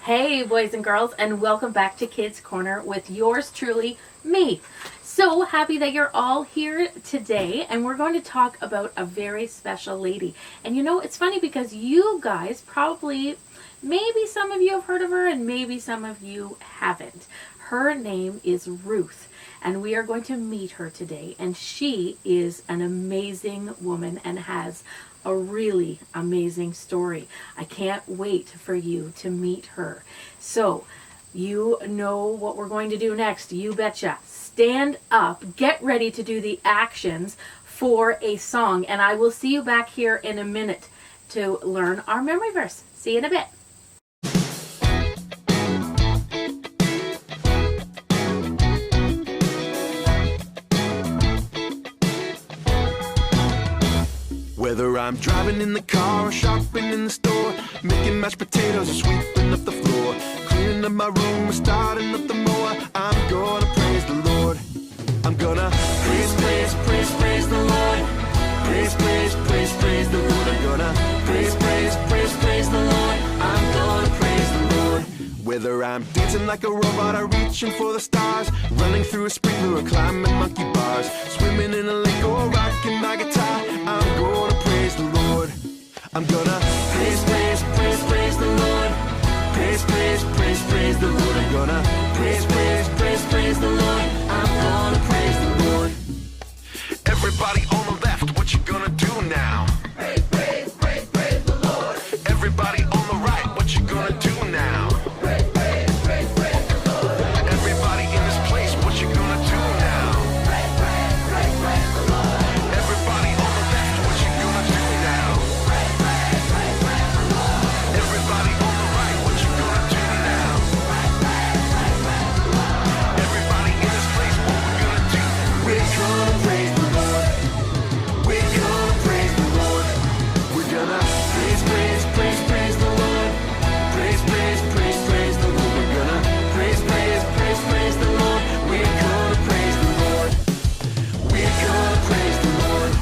Hey, boys and girls, and welcome back to Kids Corner with yours truly, me. So happy that you're all here today, and we're going to talk about a very special lady. And you know, it's funny because you guys probably, maybe some of you have heard of her, and maybe some of you haven't. Her name is Ruth, and we are going to meet her today, and she is an amazing woman and has a really amazing story. I can't wait for you to meet her. So, you know what we're going to do next. You betcha. Stand up, get ready to do the actions for a song, and I will see you back here in a minute to learn our memory verse. See you in a bit. Whether I'm driving in the car or shopping in the store, making mashed potatoes or sweeping up the floor, cleaning up my room or starting up the mower, I'm gonna praise the Lord. I'm gonna praise the Lord. Praise the Lord. I'm gonna praise the Lord. I'm gonna praise the Lord. Whether I'm dancing like a robot or reaching for the stars, running through a sprinkler or climbing monkey bars, swimming in a lake or rocking my guitar, I'm gonna praise the Lord. I'm gonna praise the Lord. Praise the Lord. I'm gonna praise the Lord. I'm gonna praise the Lord. Everybody on the left, what you gonna do now? Praise the Lord. Everybody on the right, what you gonna do now? Praise the Lord. Everybody in this place, what you gonna do now? Praise the Lord. Everybody on the left, what you gonna do now? Praise the Lord. Everybody on the right, what you gonna do now? Praise the Lord. Everybody in this place, what we gonna do? We're gonna praise the Lord. We're gonna praise the Lord. We're gonna praise the Lord. Praise the Lord. We're gonna praise the Lord. We're gonna praise the Lord. We're gonna praise the Lord.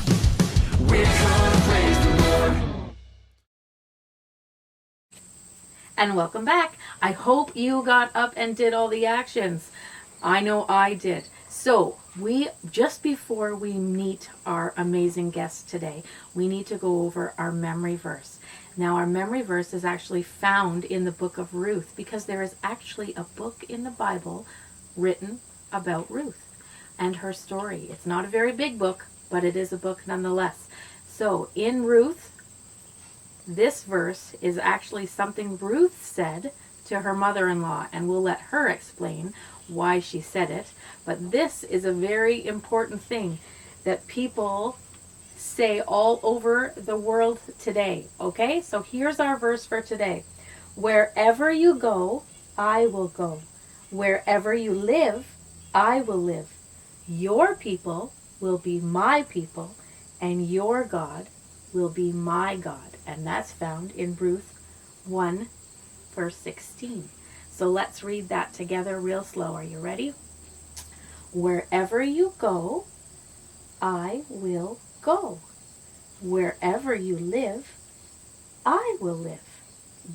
We're gonna praise the Lord. And welcome back. I hope you got up and did all the actions. I know I did. So, just before we meet our amazing guest today, we need to go over our memory verse. Now, our memory verse is actually found in the book of Ruth, because there is actually a book in the Bible written about Ruth and her story. It's not a very big book, but it is a book nonetheless. So, in Ruth, this verse is actually something Ruth said to her mother-in-law, and we'll let her explain why she said it. But this is a very important thing that people say all over the world today. Okay, so here's our verse for today. Wherever you go, I will go. Wherever you live, I will live. Your people will be my people, and your God will be my God. And that's found in Ruth 1, verse 16. So let's read that together real slow. Are you ready? Wherever you go, I will go. Wherever you live, I will live.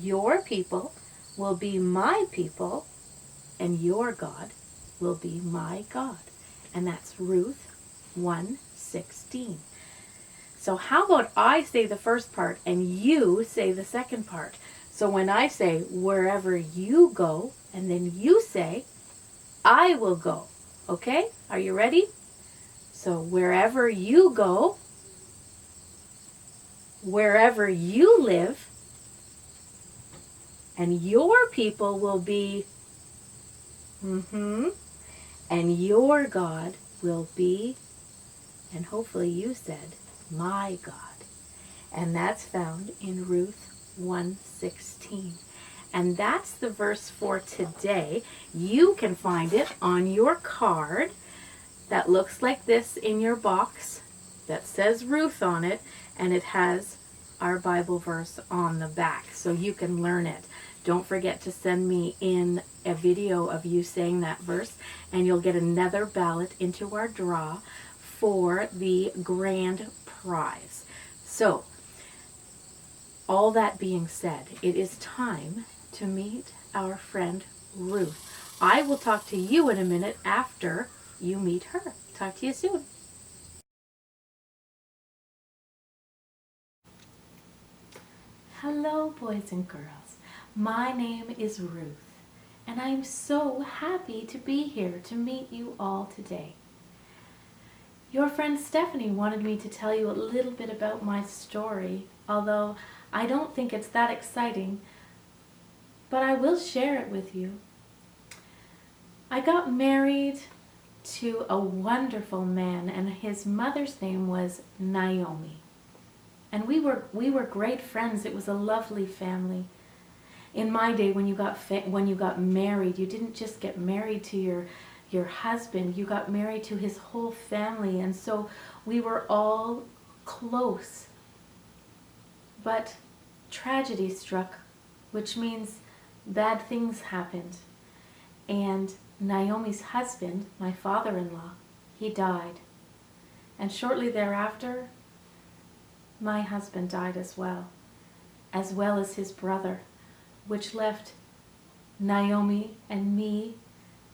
Your people will be my people, and your God will be my God. And that's Ruth 1:16. So how about I say the first part and you say the second part? So when I say, wherever you go, and then you say, I will go. Okay? Are you ready? So wherever you go, wherever you live, and your people will be, and your God will be, and hopefully you said, my God. And that's found in Ruth 1:16. And that's the verse for today. You can find it on your card that looks like this in your box that says Ruth on it, and it has our Bible verse on the back, so you can learn it. Don't forget to send me in a video of you saying that verse, and you'll get another ballot into our draw for the grand prize. So, all that being said, it is time to meet our friend Ruth. I will talk to you in a minute after you meet her. Talk to you soon. Hello, boys and girls. My name is Ruth, and I'm so happy to be here to meet you all today. Your friend Stephanie wanted me to tell you a little bit about my story, although I don't think it's that exciting, but I will share it with you. I got married to a wonderful man, and his mother's name was Naomi. And we were great friends. It was a lovely family. In my day, when you got married, you didn't just get married to your husband. You got married to his whole family, and so we were all close. But tragedy struck, which means bad things happened. And Naomi's husband, my father-in-law, he died. And shortly thereafter, my husband died as well as his brother, which left Naomi and me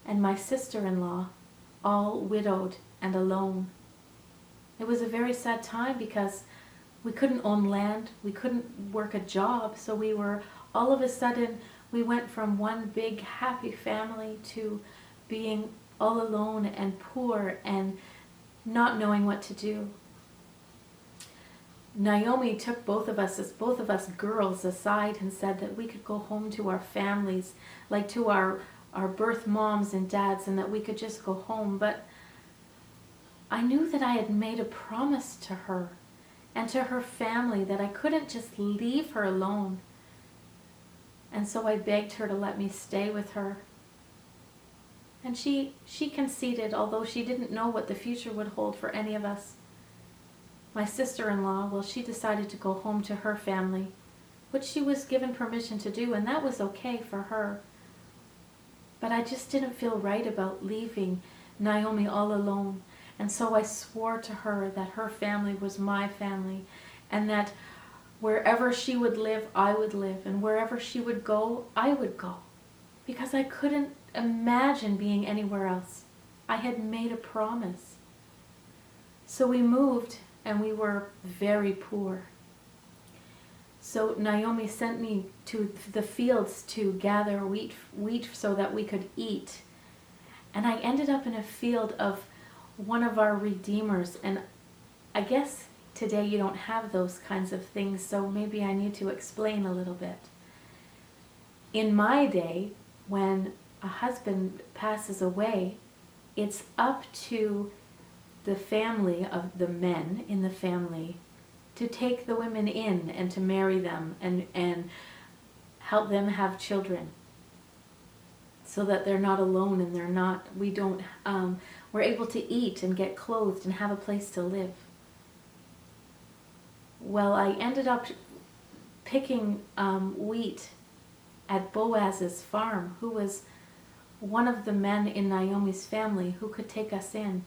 and my sister-in-law all widowed and alone. It was a very sad time because we couldn't own land, we couldn't work a job, so we were, all of a sudden, we went from one big happy family to being all alone and poor and not knowing what to do. Naomi took both of us girls aside and said that we could go home to our families, like to our birth moms and dads, and that we could just go home. But I knew that I had made a promise to her and to her family that I couldn't just leave her alone. And so I begged her to let me stay with her. And she conceded, although she didn't know what the future would hold for any of us. My sister-in-law, well, she decided to go home to her family, which she was given permission to do, and that was okay for her. But I just didn't feel right about leaving Naomi all alone. And so I swore to her that her family was my family, and that wherever she would live, I would live, and wherever she would go, I would go, because I couldn't imagine being anywhere else. I had made a promise. So we moved, and we were very poor. So Naomi sent me to the fields to gather wheat so that we could eat. And I ended up in a field of one of our redeemers, and I guess today you don't have those kinds of things, so maybe I need to explain a little bit. In my day, when a husband passes away, it's up to the family of the men in the family to take the women in and to marry them and help them have children, so that they're not alone and we're able to eat and get clothed and have a place to live. Well, I ended up picking wheat at Boaz's farm, who was one of the men in Naomi's family who could take us in.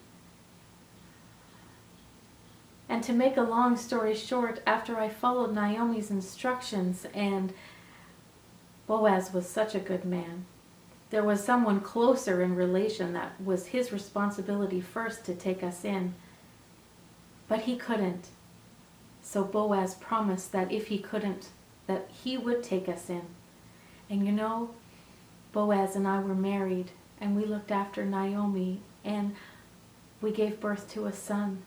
And to make a long story short, after I followed Naomi's instructions, and Boaz was such a good man, there was someone closer in relation that was his responsibility first to take us in. But he couldn't. So Boaz promised that if he couldn't, that he would take us in. And you know, Boaz and I were married, and we looked after Naomi, and we gave birth to a son.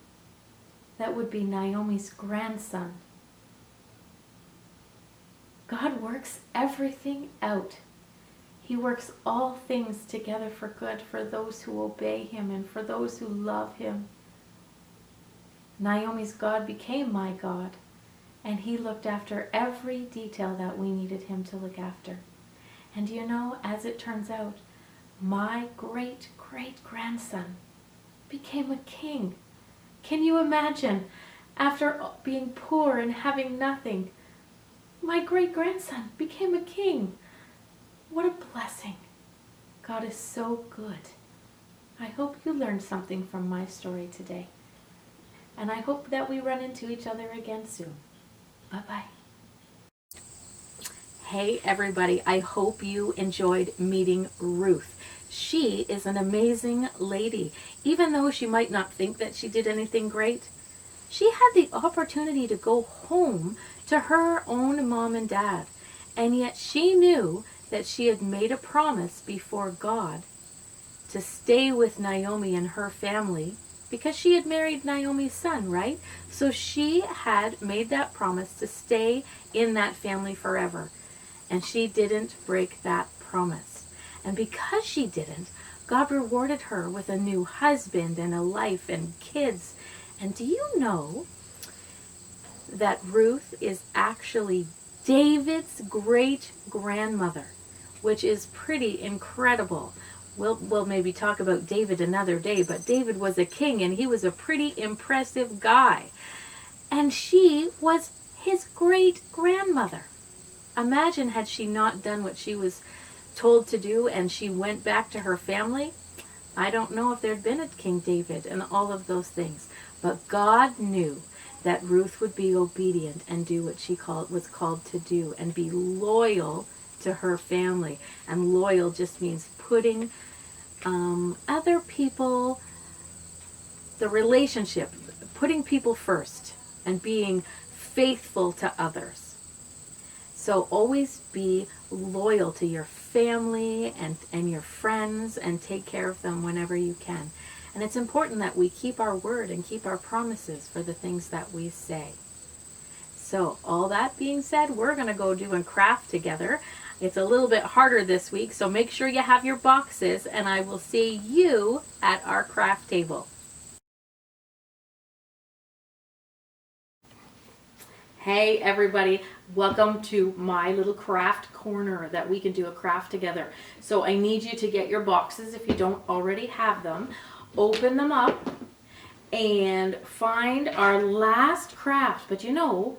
That would be Naomi's grandson. God works everything out. He works all things together for good for those who obey him and for those who love him. Naomi's God became my God, and he looked after every detail that we needed him to look after. And you know, as it turns out, my great-great-grandson became a king. Can you imagine? After being poor and having nothing, my great-grandson became a king. What a blessing. God is so good. I hope you learned something from my story today. And I hope that we run into each other again soon. Bye-bye. Hey everybody, I hope you enjoyed meeting Ruth. She is an amazing lady. Even though she might not think that she did anything great, she had the opportunity to go home to her own mom and dad. And yet she knew that she had made a promise before God to stay with Naomi and her family because she had married Naomi's son, right? So she had made that promise to stay in that family forever. And she didn't break that promise. And because she didn't, God rewarded her with a new husband and a life and kids. And do you know that Ruth is actually David's great grandmother, which is pretty incredible. We'll maybe talk about David another day, but David was a king and he was a pretty impressive guy. And she was his great grandmother. Imagine had she not done what she was told to do and she went back to her family. I don't know if there'd been a King David and all of those things. But God knew that Ruth would be obedient and do what she was called to do and be loyal to her family. And loyal just means putting other people, the relationship, putting people first and being faithful to others. So always be loyal to your family and your friends and take care of them whenever you can. And it's important that we keep our word and keep our promises for the things that we say. So all that being said, we're going to go do a craft together. It's a little bit harder this week, so make sure you have your boxes, and I will see you at our craft table. Hey everybody, welcome to my little craft corner that we can do a craft together. So I need you to get your boxes if you don't already have them. Open them up and find our last craft. But you know,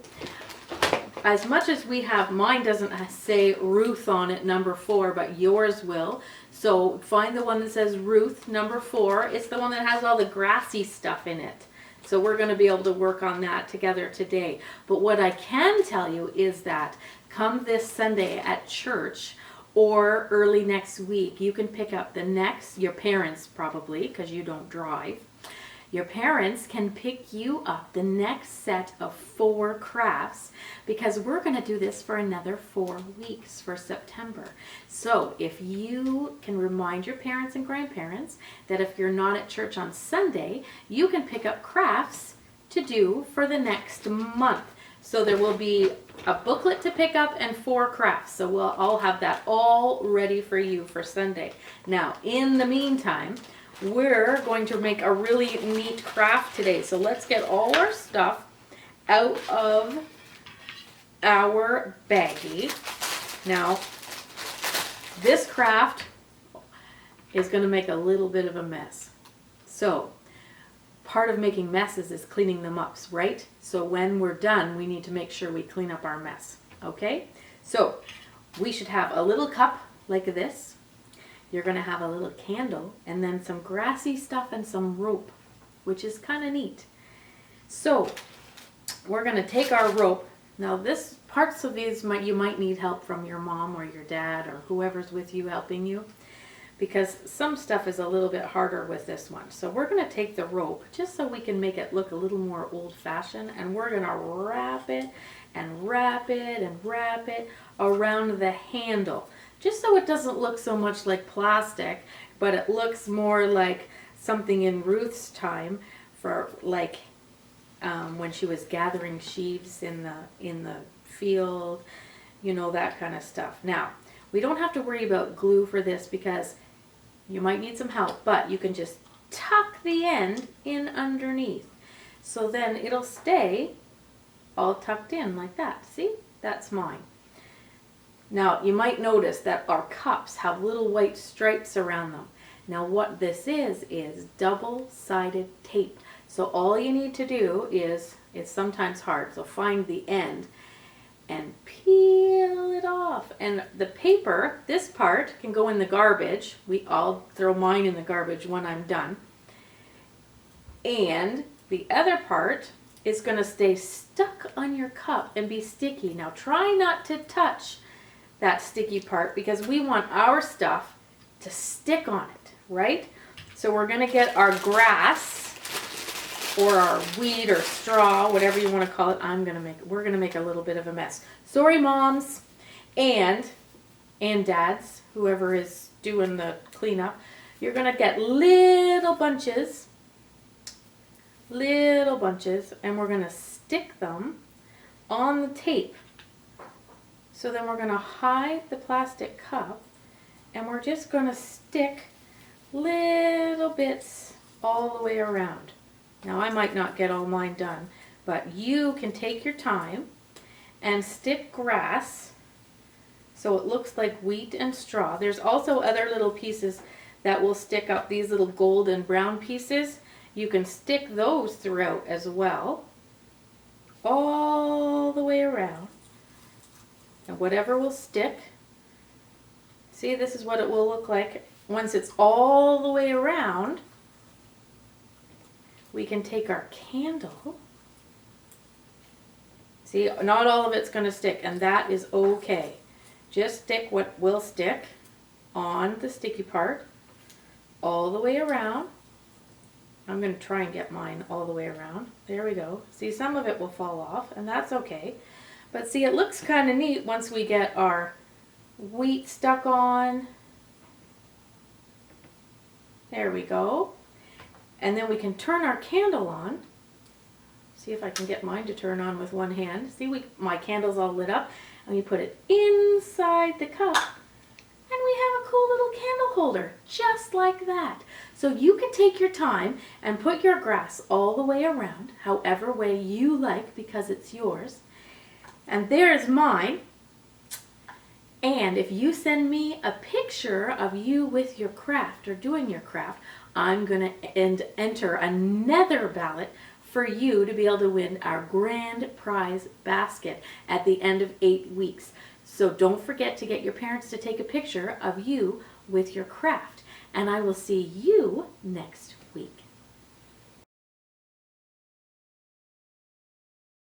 as much as we have, mine doesn't say Ruth on it, number 4, but yours will. So find the one that says Ruth, number 4. It's the one that has all the grassy stuff in it. So we're going to be able to work on that together today. But what I can tell you is that come this Sunday at church or early next week, you can pick up your parents probably, because you don't drive. Your parents can pick you up the next set of 4 crafts because we're going to do this for another 4 weeks for September. So if you can remind your parents and grandparents that if you're not at church on Sunday, you can pick up crafts to do for the next month. So there will be a booklet to pick up and 4 crafts. So we'll all have that all ready for you for Sunday. Now, in the meantime, we're going to make a really neat craft today. So let's get all our stuff out of our baggie. Now, this craft is going to make a little bit of a mess. So, part of making messes is cleaning them up, right? So when we're done, we need to make sure we clean up our mess, okay? So, we should have a little cup like this. You're going to have a little candle and then some grassy stuff and some rope, which is kind of neat. So we're going to take our rope. Now parts of these you might need help from your mom or your dad or whoever's with you helping you, because some stuff is a little bit harder with this one. So we're going to take the rope just so we can make it look a little more old-fashioned, and we're going to wrap it and wrap it and wrap it around the handle. Just so it doesn't look so much like plastic, but it looks more like something in Ruth's time, for like when she was gathering sheaves in the field, you know, that kind of stuff. Now, we don't have to worry about glue for this because you might need some help, but you can just tuck the end in underneath. So then it'll stay all tucked in like that. See? That's mine. Now, you might notice that our cups have little white stripes around them. Now, what this is double-sided tape. So all you need to do is, it's sometimes hard, so find the end and peel it off. And the paper, this part, can go in the garbage. I'll throw mine in the garbage when I'm done. And the other part is going to stay stuck on your cup and be sticky. Now, try not to touch that sticky part, because we want our stuff to stick on it, right? So we're going to get our grass or our wheat or straw, whatever you want to call it. We're going to make a little bit of a mess. Sorry, moms and dads, whoever is doing the cleanup. You're going to get little bunches, and we're going to stick them on the tape. So then we're going to hide the plastic cup, and we're just going to stick little bits all the way around. Now I might not get all mine done, but you can take your time and stick grass so it looks like wheat and straw. There's also other little pieces that will stick up, these little golden brown pieces. You can stick those throughout as well, all the way around. And whatever will stick, see, this is what it will look like once it's all the way around. We can take our candle. See, not all of it's going to stick, and that is okay. Just stick what will stick on the sticky part all the way around. I'm going to try and get mine all the way around. There we go. See, some of it will fall off, and that's okay. But see, it looks kind of neat once we get our wheat stuck on. There we go. And then we can turn our candle on. See if I can get mine to turn on with one hand. See, my candle's all lit up. And we put it inside the cup. And we have a cool little candle holder, just like that. So you can take your time and put your grass all the way around, however way you like, because it's yours. And there's mine. And if you send me a picture of you with your craft or doing your craft, I'm going to enter another ballot for you to be able to win our grand prize basket at the end of 8 weeks. So don't forget to get your parents to take a picture of you with your craft. And I will see you next week.